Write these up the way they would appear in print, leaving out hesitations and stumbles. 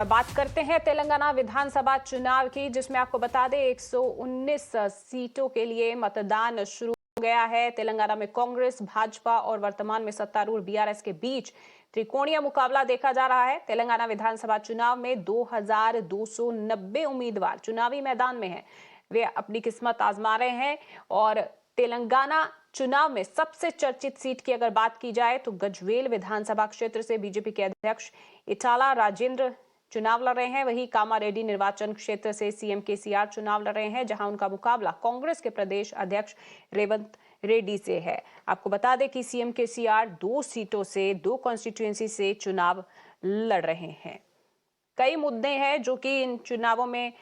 बात करते हैं तेलंगाना विधानसभा चुनाव की, जिसमें आपको बता दें 119 सीटों के लिए मतदान शुरू हो गया है। तेलंगाना में कांग्रेस, भाजपा और वर्तमान में सत्तारूढ़ बीआरएस के बीच त्रिकोणीय मुकाबला देखा जा रहा है। तेलंगाना विधानसभा चुनाव में 2290 उम्मीदवार चुनावी मैदान में हैं। वे अपनी किस्मत आजमा रहे हैं और तेलंगाना चुनाव में सबसे चर्चित सीट की अगर बात की जाए तो गजवेल विधानसभा क्षेत्र से बीजेपी के अध्यक्ष इटाला राजेंद्र चुनाव लड़ रहे हैं। वहीं कामारेड्डी निर्वाचन क्षेत्र से सीएम केसीआर चुनाव लड़ रहे हैं, जहां उनका मुकाबला कांग्रेस के प्रदेश अध्यक्ष रेवंत रेड्डी से है। आपको बता दें कि सीएम केसीआर 2 सीटों से 2 कॉन्स्टिट्यूएंसी से चुनाव लड़ रहे हैं। कई मुद्दे हैं जो कि इन चुनावों में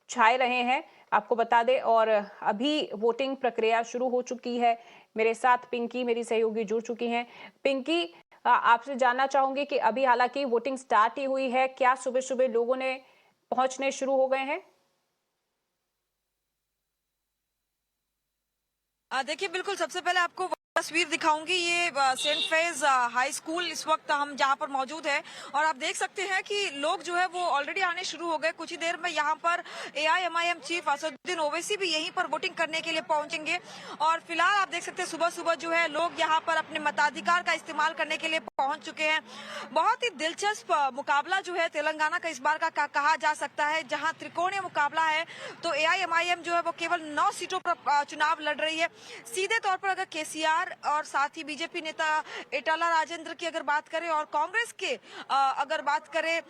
छाए रहे हैं, आपको बता दें। और अभी वोटिंग प्रक्रिया शुरू हो चुकी है। मेरे साथ पिंकी मेरी सहयोगी जुड़ चुकी हैं। पिंकी, आपसे जानना चाहूंगी कि अभी हालांकि वोटिंग स्टार्ट ही हुई है, क्या सुबह सुबह लोगों ने पहुंचने शुरू हो गए हैं? देखिए, बिल्कुल सबसे पहले आपको तस्वीर दिखाऊंगी। ये सेंट फेज हाई स्कूल इस वक्त हम जहां पर मौजूद है और आप देख सकते हैं कि लोग जो है वो ऑलरेडी आने शुरू हो गए। कुछ ही देर में यहां पर एआईएमआईएम चीफ असदुद्दीन ओवैसी भी यहीं पर वोटिंग करने के लिए पहुंचेंगे। और फिलहाल आप देख सकते हैं सुबह सुबह जो है लोग यहां पर अपने मताधिकार का इस्तेमाल करने के लिए पहुंच चुके हैं। बहुत ही दिलचस्प मुकाबला जो है तेलंगाना का इस बार का कहा जा सकता है, जहां त्रिकोणीय मुकाबला है। तो एआईएमआईएम जो है वो केवल 9 सीटों पर चुनाव लड़ रही है। सीधे तौर पर अगर केसीआर और साथ ही बीजेपी नेता इटाला राजेंद्र की अगर बात करें और कांग्रेस के अगर बात करें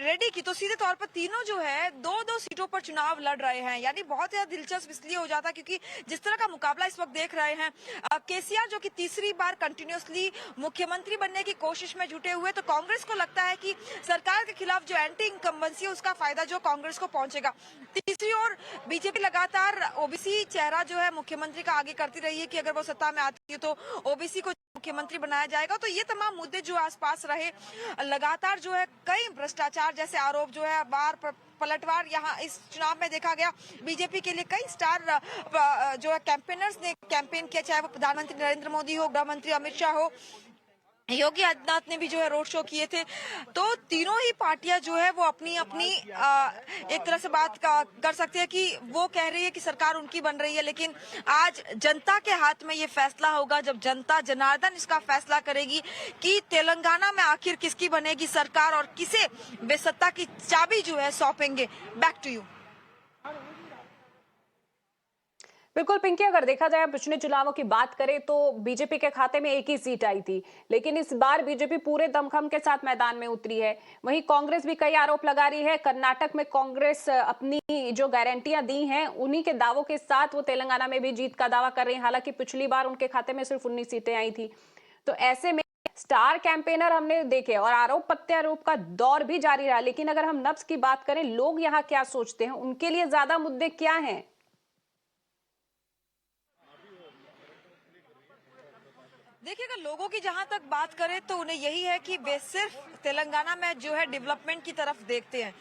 रेड्डी की, तो सीधे तौर पर तीनों जो है 2-2 सीटों पर चुनाव लड़ रहे हैं। यानी बहुत ज्यादा दिलचस्प इसलिए हो जाता क्योंकि जिस तरह का मुकाबला इस वक्त देख रहे हैं, केसीआर जो कि तीसरी बार कंटिन्यूअसली मुख्यमंत्री बनने की कोशिश में जुटे हुए, तो कांग्रेस को लगता है कि सरकार के खिलाफ जो एंटी इनकम्बेंसी है उसका फायदा जो कांग्रेस को पहुंचेगा। तीसरी ओर बीजेपी लगातार ओबीसी चेहरा जो है मुख्यमंत्री का आगे करती रही है कि अगर वो सत्ता में आती है तो ओबीसी को मुख्यमंत्री बनाया जाएगा। तो ये तमाम मुद्दे जो आसपास रहे, लगातार जो है कई भ्रष्टाचार जैसे आरोप जो है बार पलटवार यहाँ इस चुनाव में देखा गया। बीजेपी के लिए कई स्टार जो है कैंपेनर्स ने कैंपेन किया, चाहे वो प्रधानमंत्री नरेंद्र मोदी हो, गृह मंत्री अमित शाह हो, योगी आदित्यनाथ ने भी जो है रोड शो किए थे। तो तीनों ही पार्टियां जो है वो अपनी अपनी एक तरह से बात कर सकते हैं कि वो कह रही है कि सरकार उनकी बन रही है, लेकिन आज जनता के हाथ में ये फैसला होगा जब जनता जनार्दन इसका फैसला करेगी कि तेलंगाना में आखिर किसकी बनेगी सरकार और किसे वे सत्ता की चाबी जो है सौंपेंगे। Back to you. बिल्कुल पिंकी, अगर देखा जाए पिछले चुनावों की बात करें तो बीजेपी के खाते में एक ही सीट आई थी, लेकिन इस बार बीजेपी पूरे दमखम के साथ मैदान में उतरी है। वहीं कांग्रेस भी कई आरोप लगा रही है। कर्नाटक में कांग्रेस अपनी जो गारंटियां दी हैं उन्हीं के दावों के साथ वो तेलंगाना में भी जीत का दावा कर रही है। हालांकि पिछली बार उनके खाते में सिर्फ 19 सीटें आई थी। तो ऐसे में स्टार कैंपेनर हमने देखे और आरोप प्रत्यारोप का दौर भी जारी रहा। लेकिन अगर हम नब्ज की बात करें, लोग यहाँ क्या सोचते हैं, उनके लिए ज्यादा मुद्दे क्या हैं? देखिए, अगर लोगों की जहां तक बात करें तो उन्हें यही है कि वे सिर्फ तेलंगाना में जो है डेवलपमेंट की तरफ देखते हैं।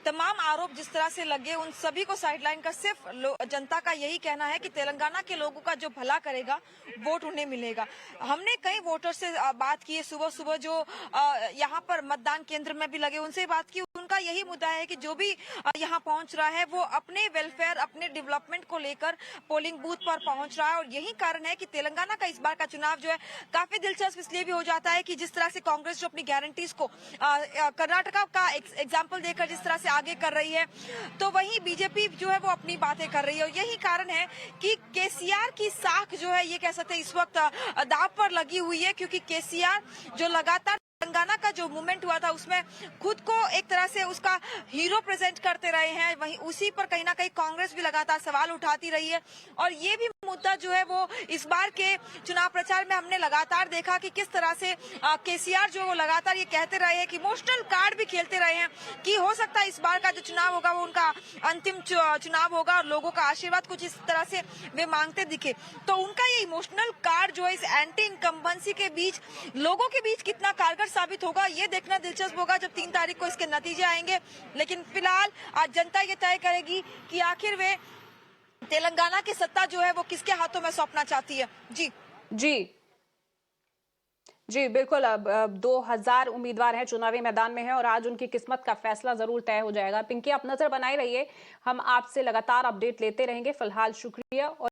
तमाम आरोप जिस तरह से लगे उन सभी को साइडलाइन कर सिर्फ जनता का यही कहना है कि तेलंगाना के लोगों का जो भला करेगा वोट उन्हें मिलेगा। हमने कई वोटर से बात की है सुबह सुबह जो यहाँ पर मतदान केंद्र में भी लगे, उनसे बात की। उनका यही मुद्दा है कि जो भी यहाँ पहुंच रहा है वो अपने वेलफेयर अपने डेवलपमेंट को लेकर पोलिंग बूथ पर पहुंच रहा है। और यही कारण है कि तेलंगाना का इस बार का चुनाव जो है काफी दिलचस्प इसलिए भी हो जाता है कि जिस तरह से कांग्रेस जो अपनी गारंटीज को कर्नाटका का एग्जाम्पल देकर जिस तरह से आगे कर रही है, तो वहीं बीजेपी जो है वो अपनी बातें कर रही है। और यही कारण है कि केसीआर की साख जो है ये कह सकते हैं इस वक्त दांव पर लगी हुई है, क्योंकि केसीआर जो लगातार तेलंगाना का जो मूवमेंट हुआ था उसमें खुद को एक तरह से उसका हीरो प्रेजेंट करते रहे हैं। वहीं उसी पर कहीं ना कहीं कांग्रेस भी लगातार सवाल उठाती रही है। और ये भी मुद्दा जो है वो इस बार के चुनाव प्रचार में हमने लगातार देखा कि किस तरह से केसीआर जो वो लगातार ये कहते रहे हैं कि इमोशनल कार्ड भी खेलते रहे हैं कि हो सकता है इस बार का जो चुनाव होगा वो उनका अंतिम चुनाव होगा और लोगों का आशीर्वाद कुछ इस तरह से वे मांगते दिखे। तो उनका ये इमोशनल कार्ड जो है इस एंटी इनकम्बेंसी के बीच लोगों के बीच कितना कारगर साबित होगा ये देखना दिलचस्प होगा जब 3 तारीख को इसके नतीजे आएंगे। लेकिन फिलहाल आज जनता ये तय करेगी कि आखिर वे तेलंगाना की सत्ता जो है वो किसके हाथों में सौंपना चाहती है। जी जी जी बिल्कुल। अब 2000 उम्मीदवार हैं, चुनावी मैदान में हैं और आज उनकी किस्मत का फैसला जरूर तय हो जाएगा। पिंकी, आप नजर बनाए रहिए, हम आपसे लगातार अपडेट लेते रहेंगे। फिलहाल शुक्रिया। और